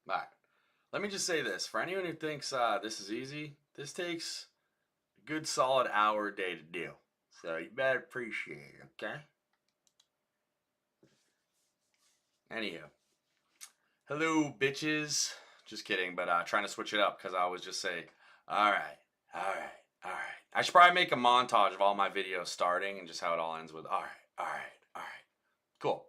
All right. Let me just say this. For anyone who thinks this is easy, this takes a good solid hour a day to do. So you better appreciate it, okay? Anywho. Hello, bitches. Just kidding, but trying to switch it up because I always just say, all right, all right, all right. I should probably make a montage of all my videos starting and just how it all ends with, all right, all right, all right. Cool.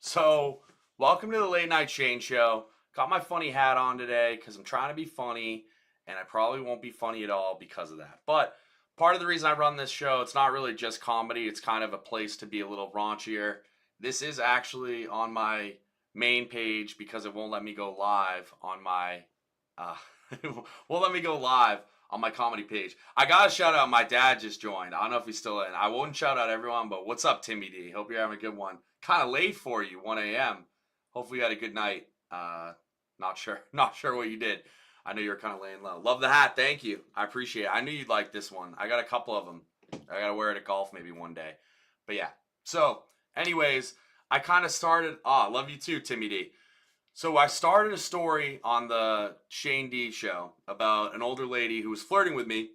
So, welcome to the Late Night Shane Show. Got my funny hat on today because I'm trying to be funny, and I probably won't be funny at all because of that. But part of the reason I run this show, it's not really just comedy. It's kind of a place to be a little raunchier. This is actually on my main page because it won't let me go live on my uh, won't let me go live on my comedy page. I gotta shout out my dad just joined. I don't know if he's still in. I won't shout out everyone, but what's up, Timmy D? Hope you're having a good one. Kind of late for you, 1 a.m. Hopefully you had a good night. Not sure what you did. I know you were kind of laying low. Love the hat, thank you. I appreciate it. I knew you'd like this one. I got a couple of them. I gotta wear it at golf maybe one day. But yeah. So, anyways, I kind of started. Love you too, Timmy D. So I started a story on the Shane D show about an older lady who was flirting with me,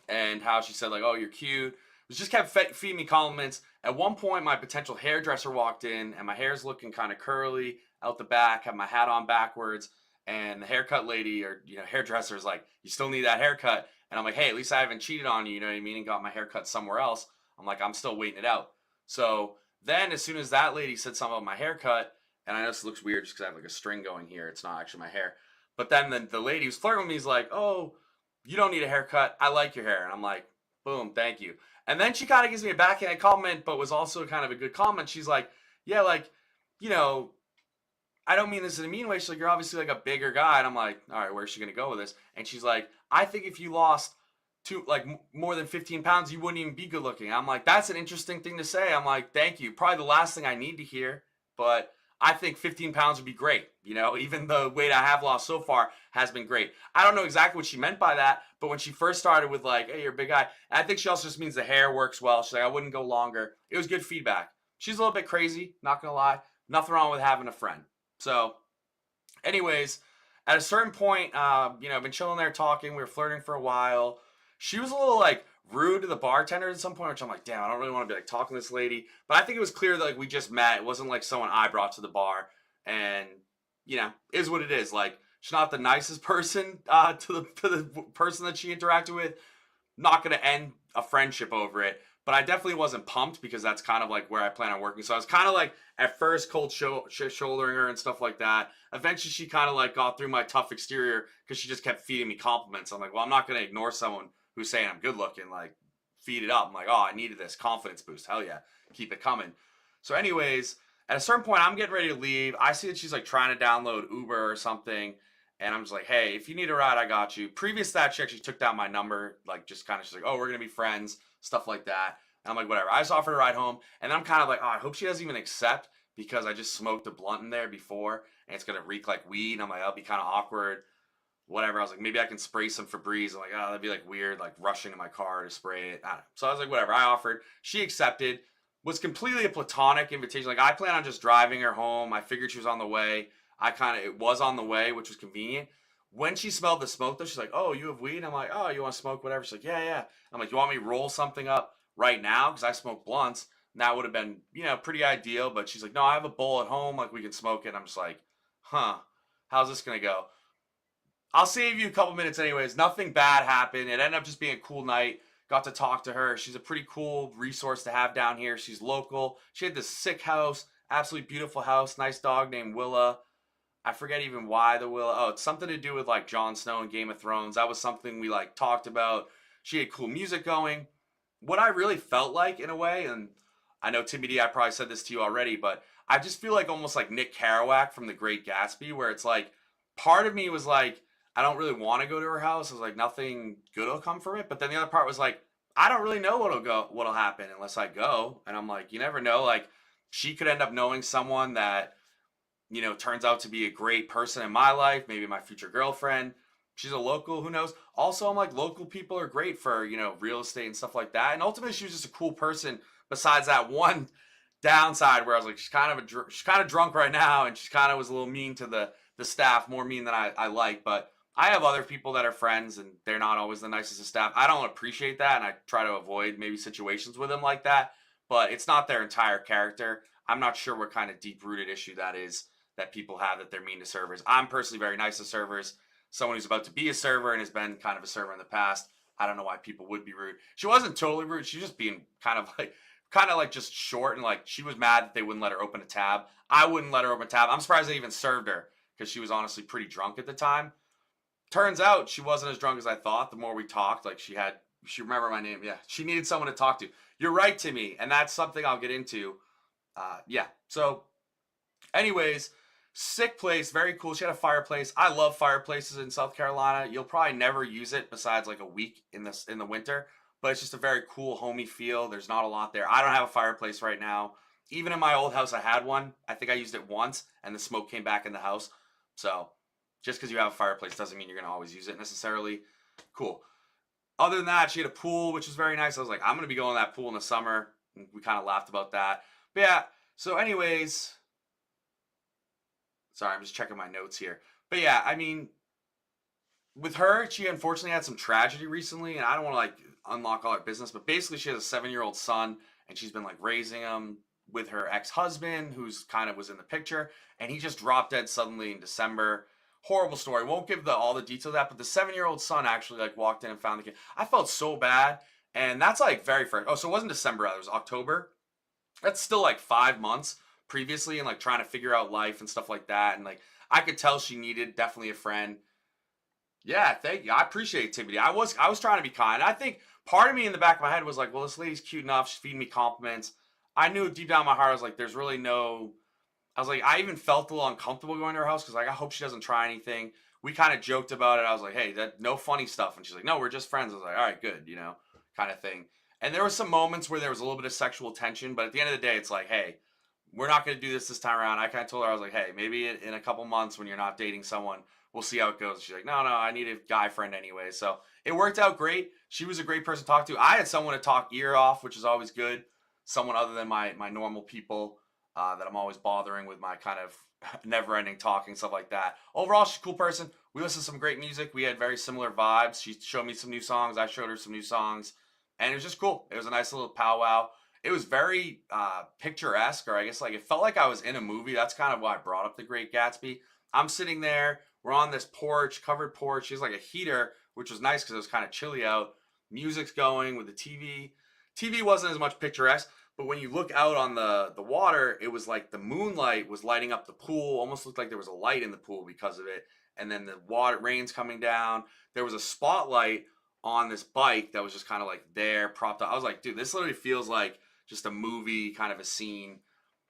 and how she said like, "Oh, you're cute." It just kept feeding me compliments. At one point, my potential hairdresser walked in, and my hair's looking kind of curly out the back. Have my hat on backwards, and the haircut lady or hairdresser is like, "You still need that haircut?" And I'm like, "Hey, at least I haven't cheated on you. You know what I mean? And got my haircut somewhere else." I'm like, "I'm still waiting it out." So then, as soon as that lady said something about my haircut, and I know this looks weird just because I have like a string going here. It's not actually my hair. But then the lady who's flirting with me is like, "Oh, you don't need a haircut. I like your hair." And I'm like, boom, thank you. And then she kind of gives me a backhand compliment, but was also kind of a good comment. She's like, yeah, like, you know, I don't mean this in a mean way. She's like, you're obviously like a bigger guy. And I'm like, all right, where's she going to go with this? And she's like, I think if you lost more than 15 pounds, you wouldn't even be good looking. I'm like, that's an interesting thing to say. I'm like, thank you. Probably the last thing I need to hear, but I think 15 pounds would be great. Even the weight I have lost so far has been great. I don't know exactly what she meant by that, but when she first started with like, hey, you're a big guy, and I think she also just means the hair works well. She's like, I wouldn't go longer. It was good feedback. She's a little bit crazy, not gonna lie. Nothing wrong with having a friend. So, anyways, at a certain point, I've been chilling there talking. We were flirting for a while. She was a little like rude to the bartender at some point, which I'm like, damn, I don't really want to be like talking to this lady. But I think it was clear that like we just met. It wasn't like someone I brought to the bar, and is what it is. Like she's not the nicest person to the person that she interacted with. Not gonna end a friendship over it, but I definitely wasn't pumped because that's kind of like where I plan on working. So I was kind of like at first cold shouldering her and stuff like that. Eventually, she kind of like got through my tough exterior because she just kept feeding me compliments. I'm like, well, I'm not gonna ignore someone who's saying I'm good looking. Like, feed it up. I'm like, oh, I needed this confidence boost. Hell yeah, keep it coming. So, anyways, at a certain point, I'm getting ready to leave. I see that she's like trying to download Uber or something. And I'm just like, hey, if you need a ride, I got you. Previous to that, she actually took down my number, like just kind of, she's like, oh, we're going to be friends, stuff like that. And I'm like, whatever. I just offered a ride home. And I'm kind of like, oh, I hope she doesn't even accept because I just smoked a blunt in there before and it's going to reek like weed. And I'm like, that'll be kind of awkward. Whatever. I was like, maybe I can spray some Febreze. I'm like, oh, that'd be like weird, like rushing to my car to spray it. I don't know. So I was like, whatever. I offered. She accepted. Was completely a platonic invitation. Like, I plan on just driving her home. I figured she was on the way. It was on the way, which was convenient. When she smelled the smoke, though, she's like, oh, you have weed? I'm like, oh, you want to smoke, whatever? She's like, yeah, yeah. I'm like, you want me to roll something up right now? Because I smoke blunts. And that would have been, pretty ideal. But she's like, no, I have a bowl at home. Like, we can smoke it. And I'm just like, huh, how's this going to go? I'll save you a couple minutes anyways. Nothing bad happened. It ended up just being a cool night. Got to talk to her. She's a pretty cool resource to have down here. She's local. She had this sick house, absolutely beautiful house, nice dog named Willa. I forget even why the Willa. Oh, it's something to do with like Jon Snow and Game of Thrones. That was something we like talked about. She had cool music going. What I really felt like in a way, and I know Timmy D, I probably said this to you already, but I just feel like almost like Nick Kerouac from The Great Gatsby, where it's like part of me was like, I don't really want to go to her house. I was like, nothing good will come from it. But then the other part was like, I don't really know what'll happen unless I go. And I'm like, you never know. Like, she could end up knowing someone that, turns out to be a great person in my life, maybe my future girlfriend. She's a local, who knows? Also, I'm like, local people are great for, real estate and stuff like that. And ultimately, she was just a cool person besides that one downside where I was like, she's kind of drunk right now, and she's kind of was a little mean to the staff, more mean than I like. But I have other people that are friends, and they're not always the nicest of staff. I don't appreciate that, and I try to avoid maybe situations with them like that. But it's not their entire character. I'm not sure what kind of deep rooted issue that is that people have that they're mean to servers. I'm personally very nice to servers. Someone who's about to be a server and has been kind of a server in the past. I don't know why people would be rude. She wasn't totally rude. She was just being kind of like just short, and like she was mad that they wouldn't let her open a tab. I wouldn't let her open a tab. I'm surprised they even served her because she was honestly pretty drunk at the time. Turns out she wasn't as drunk as I thought. The more we talked, like she remembered my name. Yeah, she needed someone to talk to. You're right, Timmy, and that's something I'll get into. Yeah. So, anyways, sick place, very cool. She had a fireplace. I love fireplaces in South Carolina. You'll probably never use it besides like a week in the winter, but it's just a very cool, homey feel. There's not a lot there. I don't have a fireplace right now. Even in my old house, I had one. I think I used it once, and the smoke came back in the house. So, just because you have a fireplace doesn't mean you're going to always use it necessarily. Cool. Other than that, she had a pool, which was very nice. I was like, I'm going to be going to that pool in the summer. And we kind of laughed about that. But yeah, so anyways, sorry, I'm just checking my notes here. But yeah, I mean, with her, she unfortunately had some tragedy recently, and I don't want to like unlock all her business, but basically she has a 7-year-old son, and she's been like raising him with her ex-husband, who's kind of was in the picture, and he just dropped dead suddenly in December. Horrible story. Won't give all the details of that, but the 7-year-old son actually like walked in and found the kid. I felt so bad, and that's like very fresh. Oh, so it wasn't December, it was October. That's still like 5 months previously, and like trying to figure out life and stuff like that, and like I could tell she needed definitely a friend. Yeah, thank you. I appreciate it, Tiffany. I was trying to be kind. I think part of me in the back of my head was like, well, this lady's cute enough. She's feeding me compliments. I knew deep down in my heart, I was like, there's really no. I was like, I even felt a little uncomfortable going to her house because like I hope she doesn't try anything. We kind of joked about it. I was like, hey, that no funny stuff, and she's like, no, we're just friends. I was like, all right, good, kind of thing. And there were some moments where there was a little bit of sexual tension, but at the end of the day, it's like, hey, we're not going to do this time around. I kind of told her, I was like, hey, maybe in a couple months when you're not dating someone, we'll see how it goes. She's like, no, I need a guy friend anyway. So it worked out great. She was a great person to talk to. I had someone to talk ear off, which is always good. Someone other than my normal people that I'm always bothering with my kind of never-ending talking, stuff like that. Overall, she's a cool person. We listened to some great music. We had very similar vibes. She showed me some new songs. I showed her some new songs. And it was just cool. It was a nice little powwow. It was very picturesque, or I guess like it felt like I was in a movie. That's kind of why I brought up The Great Gatsby. I'm sitting there. We're on this porch, covered porch. She has like a heater, which was nice because it was kind of chilly out. Music's going with the TV. TV wasn't as much picturesque, but when you look out on the water, it was like the moonlight was lighting up the pool. Almost looked like there was a light in the pool because of it. And then the water, rain's coming down. There was a spotlight on this bike that was just kind of like there, propped up. I was like, dude, this literally feels like just a movie, kind of a scene,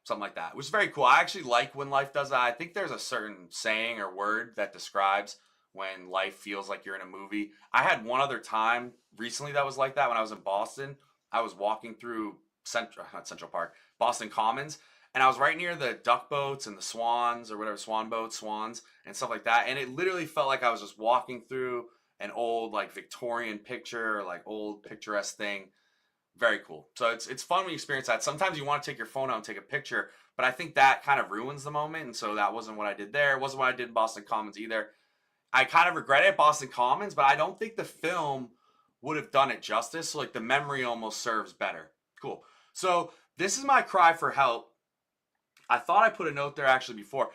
something like that. It was very cool. I actually like when life does that. I think there's a certain saying or word that describes when life feels like you're in a movie. I had one other time recently that was like that when I was in Boston. I was walking through not Central Park, Boston Commons, and I was right near the duck boats and the swans or whatever, swans and stuff like that. And it literally felt like I was just walking through an old like Victorian picture or like old picturesque thing. Very cool. So it's fun when you experience that. Sometimes you want to take your phone out and take a picture, but I think that kind of ruins the moment. And so that wasn't what I did there. It wasn't what I did in Boston Commons either. I kind of regret it, Boston Commons, but I don't think the film would have done it justice. So like the memory almost serves better. Cool. So this is my cry for help. I thought I put a note there actually before.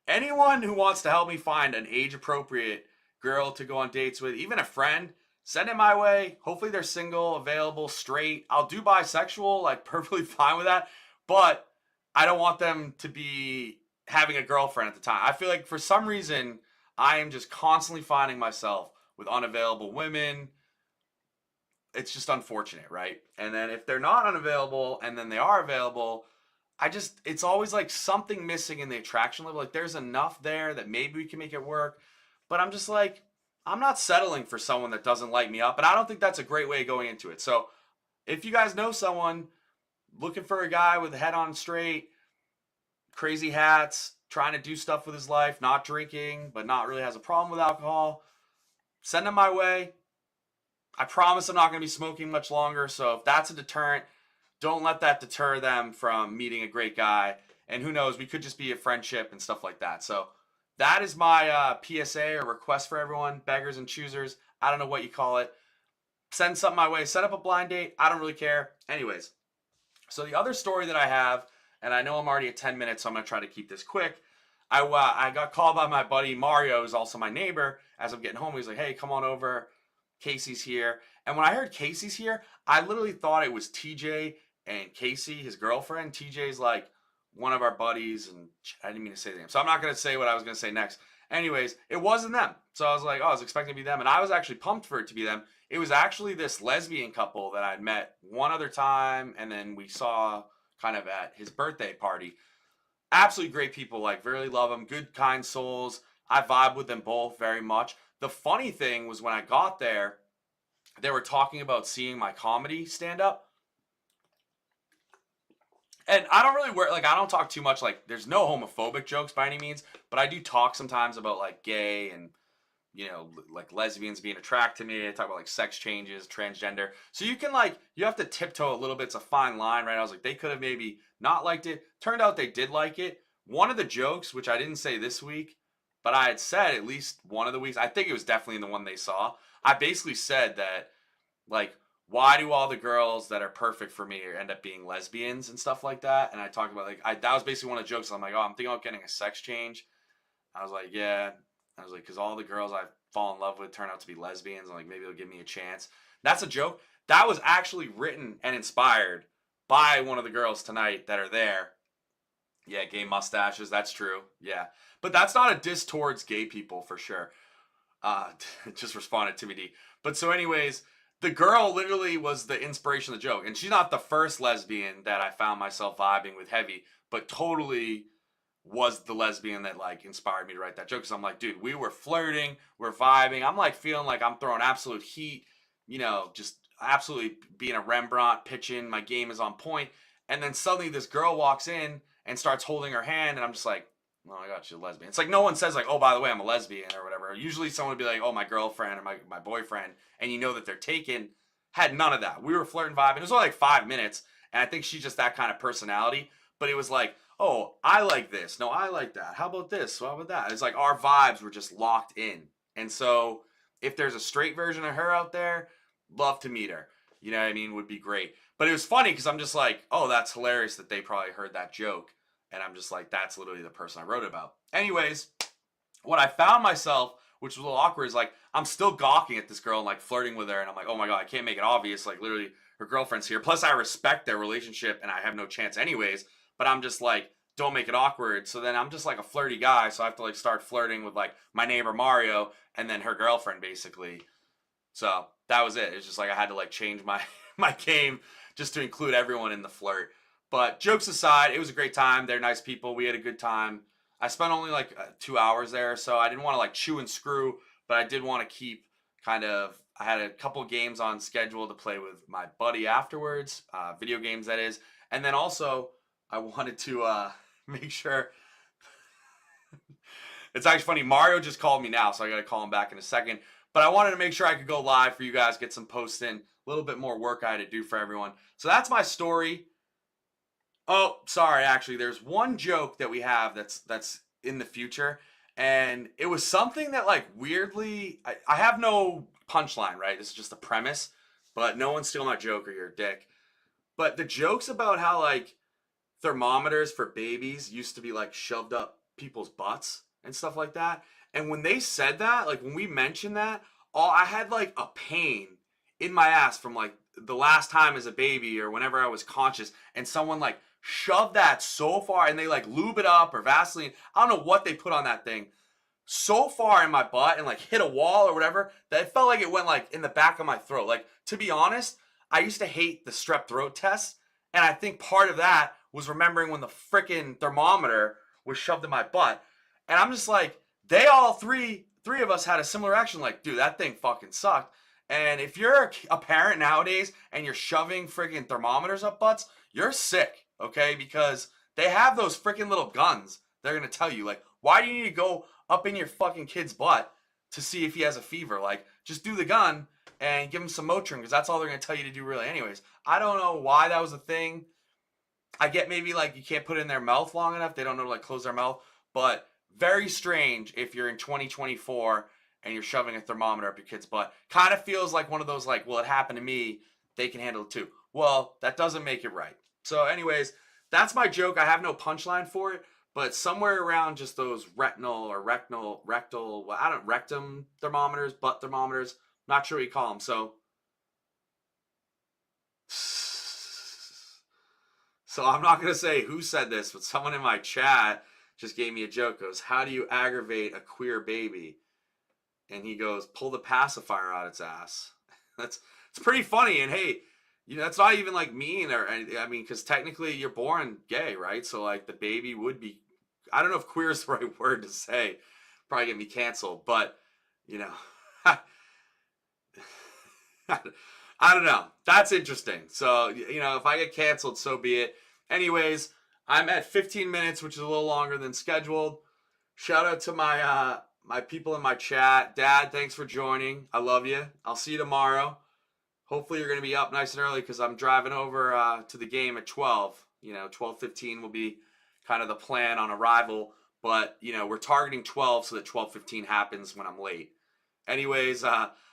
Anyone who wants to help me find an age appropriate girl to go on dates with, even a friend, send it my way. Hopefully they're single, available, straight. I'll do bisexual, like perfectly fine with that. But I don't want them to be having a girlfriend at the time. I feel like for some reason, I am just constantly finding myself with unavailable women. It's just unfortunate, right? And then if they're not unavailable and then they are available, it's always like something missing in the attraction level. Like there's enough there that maybe we can make it work. But I'm just like, I'm not settling for someone that doesn't light me up. And I don't think that's a great way of going into it. So if you guys know someone looking for a guy with a head on straight, crazy hats, trying to do stuff with his life, not drinking, but not really has a problem with alcohol, send them my way. I promise I'm not going to be smoking much longer. So if that's a deterrent, don't let that deter them from meeting a great guy. And who knows, we could just be a friendship and stuff like that. So that is my PSA or request for everyone, beggars and choosers. I don't know what you call it. Send something my way. Set up a blind date. I don't really care. Anyways, so the other story that I have, and I know I'm already at 10 minutes, so I'm going to try to keep this quick. I got called by my buddy Mario, who's also my neighbor. As I'm getting home, he's like, hey, come on over. Casey's here. And when I heard Casey's here, I literally thought it was TJ and Casey, his girlfriend. TJ's like one of our buddies, and I didn't mean to say the name. So I'm not going to say what I was going to say next. Anyways, it wasn't them. So I was like, oh, I was expecting to be them. And I was actually pumped for it to be them. It was actually this lesbian couple that I'd met one other time, and then we saw kind of at his birthday party. Absolutely great people, like really love them, good, kind souls. I vibe with them both very much. The funny thing was when I got there, they were talking about seeing my comedy stand up. And I don't really I don't talk too much, like, there's no homophobic jokes by any means, but I do talk sometimes about, like, gay and, you know, like, lesbians being attracted to me. I talk about, like, sex changes, transgender. So you can, like, you have to tiptoe a little bit. It's a fine line, right? I was like, they could have maybe not liked it. Turned out they did like it. One of the jokes, which I didn't say this week, but I had said at least one of the weeks, I think it was definitely in the one they saw, I basically said that, like, why do all the girls that are perfect for me end up being lesbians and stuff like that? And I talked about, like, that was basically one of the jokes. I'm like, oh, I'm thinking about getting a sex change. I was like, yeah. I was like, because all the girls I fall in love with turn out to be lesbians. I'm like, maybe they'll give me a chance. That's a joke. That was actually written and inspired by one of the girls tonight that are there. Yeah, gay mustaches. That's true. Yeah. But that's not a diss towards gay people for sure. Just responded to me. But so anyways, the girl literally was the inspiration of the joke. And she's not the first lesbian that I found myself vibing with heavy, but totally was the lesbian that, like, inspired me to write that joke. Because I'm like, dude, we were flirting, we're vibing. I'm, like, feeling like I'm throwing absolute heat, you know, just absolutely being a Rembrandt, pitching. My game is on point. And then suddenly this girl walks in and starts holding her hand. And I'm just like, oh my God, she's a lesbian. It's like no one says, like, oh, by the way, I'm a lesbian or whatever. Usually someone would be like, oh, my girlfriend or my boyfriend. And you know that they're taken. Had none of that. We were flirting, vibing. It was only like 5 minutes. And I think she's just that kind of personality. But it was like, oh, I like this. No, I like that. How about this? How about that? It's like our vibes were just locked in. And so if there's a straight version of her out there, love to meet her. You know what I mean? Would be great. But it was funny because I'm just like, oh, that's hilarious that they probably heard that joke. And I'm just like, that's literally the person I wrote about. Anyways, what I found myself, which was a little awkward, is like, I'm still gawking at this girl and like flirting with her. And I'm like, oh my God, I can't make it obvious. Like literally her girlfriend's here. Plus I respect their relationship and I have no chance anyways. But I'm just like, don't make it awkward. So then I'm just like a flirty guy. So I have to like start flirting with like my neighbor Mario and then her girlfriend basically. So that was it. It's just like I had to like change my game just to include everyone in the flirt. But jokes aside, it was a great time. They're nice people. We had a good time. I spent only like 2 hours there, so I didn't want to like chew and screw, but I did want to keep kind of, I had a couple games on schedule to play with my buddy afterwards, video games that is. And then also I wanted to make sure, it's actually funny, Mario just called me now, so I got to call him back in a second. But I wanted to make sure I could go live for you guys, get some posts in, a little bit more work I had to do for everyone. So that's my story. Oh, sorry, actually, there's one joke that we have that's in the future, and it was something that, like, weirdly, I have no punchline, right? This is just a premise, but no one's stealing my joke or you're a dick. But the joke's about how, like, thermometers for babies used to be, like, shoved up people's butts and stuff like that. And when they said that, like, when we mentioned that, I had, like, a pain in my ass from, like, the last time as a baby or whenever I was conscious, and someone, like, shoved that so far, and they like lube it up or Vaseline, I don't know what they put on that thing, so far in my butt and like hit a wall or whatever that it felt like it went like in the back of my throat. Like, to be honest, I used to hate the strep throat test, and I think part of that was remembering when the freaking thermometer was shoved in my butt. And I'm just like, they all three of us had a similar reaction, like, dude, that thing fucking sucked. And if you're a parent nowadays and you're shoving freaking thermometers up butts, you're sick. Okay, because they have those freaking little guns. They're going to tell you, like, why do you need to go up in your fucking kid's butt to see if he has a fever? Like, just do the gun and give them some Motrin because that's all they're going to tell you to do really anyways. I don't know why that was a thing. I get maybe like you can't put it in their mouth long enough. They don't know to like close their mouth. But very strange if you're in 2024 and you're shoving a thermometer up your kid's butt. Kind of feels like one of those like, well, it happened to me. They can handle it too. Well, that doesn't make it right. So anyways, that's my joke. I have no punchline for it. But somewhere around just those retinal or rectal, well, I don't rectum thermometers, butt thermometers. Not sure what you call them. So I'm not going to say who said this, but someone in my chat just gave me a joke. Goes, how do you aggravate a queer baby? And he goes, pull the pacifier out its ass. It's pretty funny. And hey, you know, that's not even like mean or anything. I mean, because technically you're born gay, right? So like the baby would be, I don't know if queer is the right word to say. Probably get me canceled, but you know, I don't know. That's interesting. So, you know, if I get canceled, so be it. Anyways, I'm at 15 minutes, which is a little longer than scheduled. Shout out to my my people in my chat. Dad, thanks for joining. I love you. I'll see you tomorrow. Hopefully you're going to be up nice and early because I'm driving over to the game at 12. You know, 12:15 will be kind of the plan on arrival. But, you know, we're targeting 12 so that 12:15 happens when I'm late. Anyways,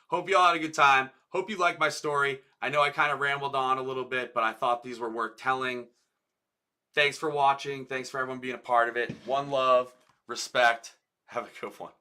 hope you all had a good time. Hope you liked my story. I know I kind of rambled on a little bit, but I thought these were worth telling. Thanks for watching. Thanks for everyone being a part of it. One love, respect. Have a good one.